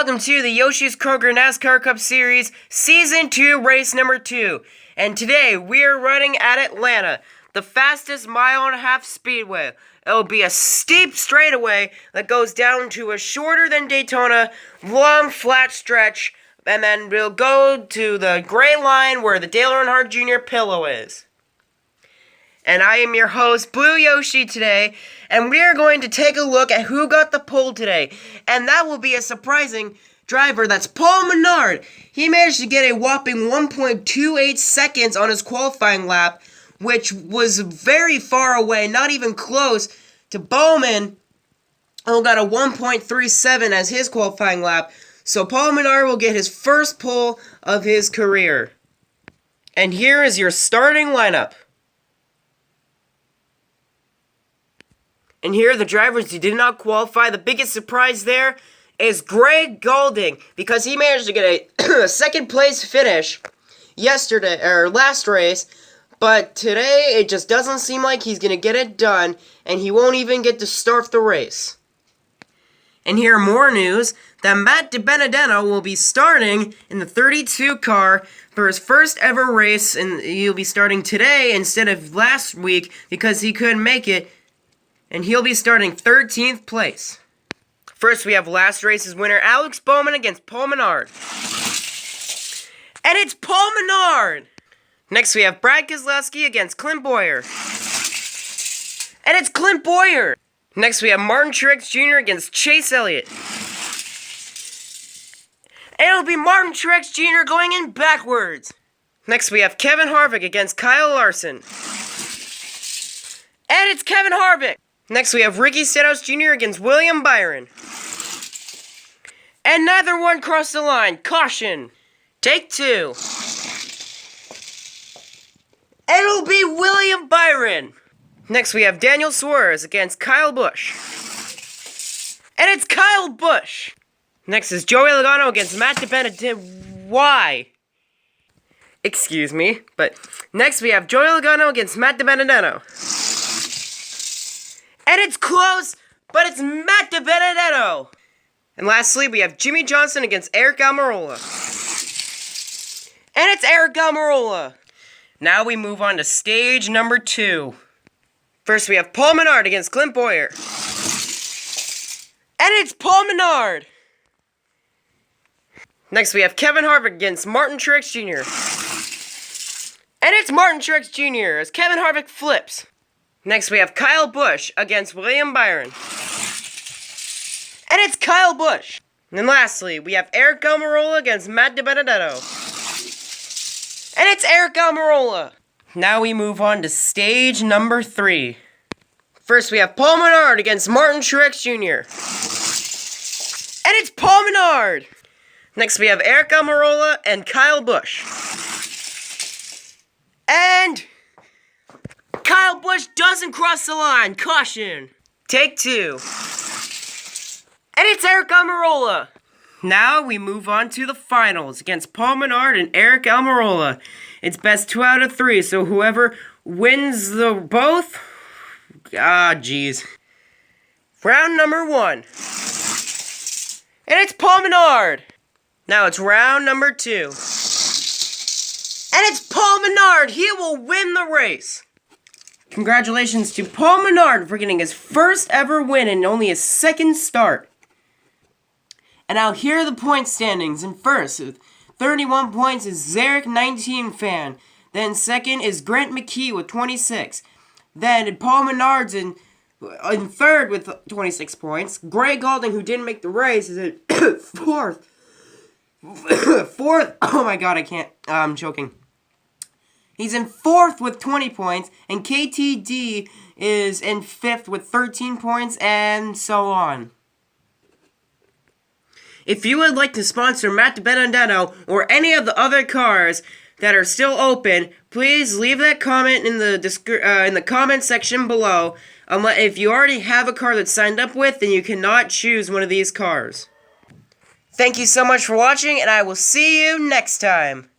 welcome to the Yoshi's Kroger NASCAR Cup Series Season 2 race number 2. And today we are running at Atlanta, the fastest mile-and-a-half speedway. It'll be a steep straightaway that goes down to a shorter than Daytona, long flat stretch, and then we'll go to the gray line where the Dale Earnhardt Jr. pillow is. And I am your host, Blue Yoshi, today, and we are going to take a look at who got the pole today. And that will be a surprising driver. That's Paul Menard. He managed to get a whopping 1.28 seconds on his qualifying lap, which was very far away, not even close to Bowman, who got a 1.37 as his qualifying lap. So Paul Menard will get his first pole of his career. And here is your starting lineup. And here are the drivers who did not qualify. The biggest surprise there is Greg Gaulding, because he managed to get a second place finish last race, but today it just doesn't seem like he's going to get it done, and he won't even get to start the race. And here more news that Matt DiBenedetto will be starting in the 32 car for his first ever race, and he'll be starting today instead of last week because he couldn't make it. And he'll be starting 13th place. First, we have last race's winner, Alex Bowman against Paul Menard. And it's Paul Menard! Next, we have Brad Keselowski against Clint Bowyer. And it's Clint Bowyer! Next, we have Martin Truex Jr. against Chase Elliott. And it'll be Martin Truex Jr. going in backwards. Next, we have Kevin Harvick against Kyle Larson. And it's Kevin Harvick! Next, we have Ricky Stenhouse Jr. against William Byron. And neither one crossed the line. Caution. Take two. And it'll be William Byron. Next, we have Daniel Suarez against Kyle Busch. And it's Kyle Busch. Next is Joey Logano against Matt DiBenedetto. Why? Excuse me, but next we have Joey Logano against Matt DiBenedetto. And it's close, but it's Matt DiBenedetto. And lastly, we have Jimmy Johnson against Eric Almirola. And it's Eric Almirola. Now we move on to stage number 2. First, we have Paul Menard against Clint Bowyer. And it's Paul Menard. Next, we have Kevin Harvick against Martin Truex Jr. And it's Martin Truex Jr. as Kevin Harvick flips. Next, we have Kyle Busch against William Byron. And it's Kyle Busch. And then lastly, we have Eric Almirola against Matt DiBenedetto. And it's Eric Almirola. Now we move on to stage number 3. First, we have Paul Menard against Martin Truex Jr. And it's Paul Menard. Next, we have Eric Almirola and Kyle Busch. And Kyle Busch doesn't cross the line. Caution. Take two. And it's Eric Almirola. Now we move on to the finals against Paul Menard and Eric Almirola. It's best 2 out of 3, so whoever wins the both... jeez. Round number 1. And it's Paul Menard. Now it's round number 2. And it's Paul Menard. He will win the race. Congratulations to Paul Menard for getting his first ever win in only his second start. And now here are the point standings. In first, with 31 points is Zarek 19 fan. Then second is Grant McKee with 26. Then Paul Menard's in third with 26 points. Greg Gaulding, who didn't make the race, is in fourth. Oh my god, I'm choking. He's in 4th with 20 points, and KTD is in 5th with 13 points, and so on. If you would like to sponsor Matt DiBenedetto or any of the other cars that are still open, please leave that comment in the comment section below. If you already have a car that's signed up with, then you cannot choose one of these cars. Thank you so much for watching, and I will see you next time.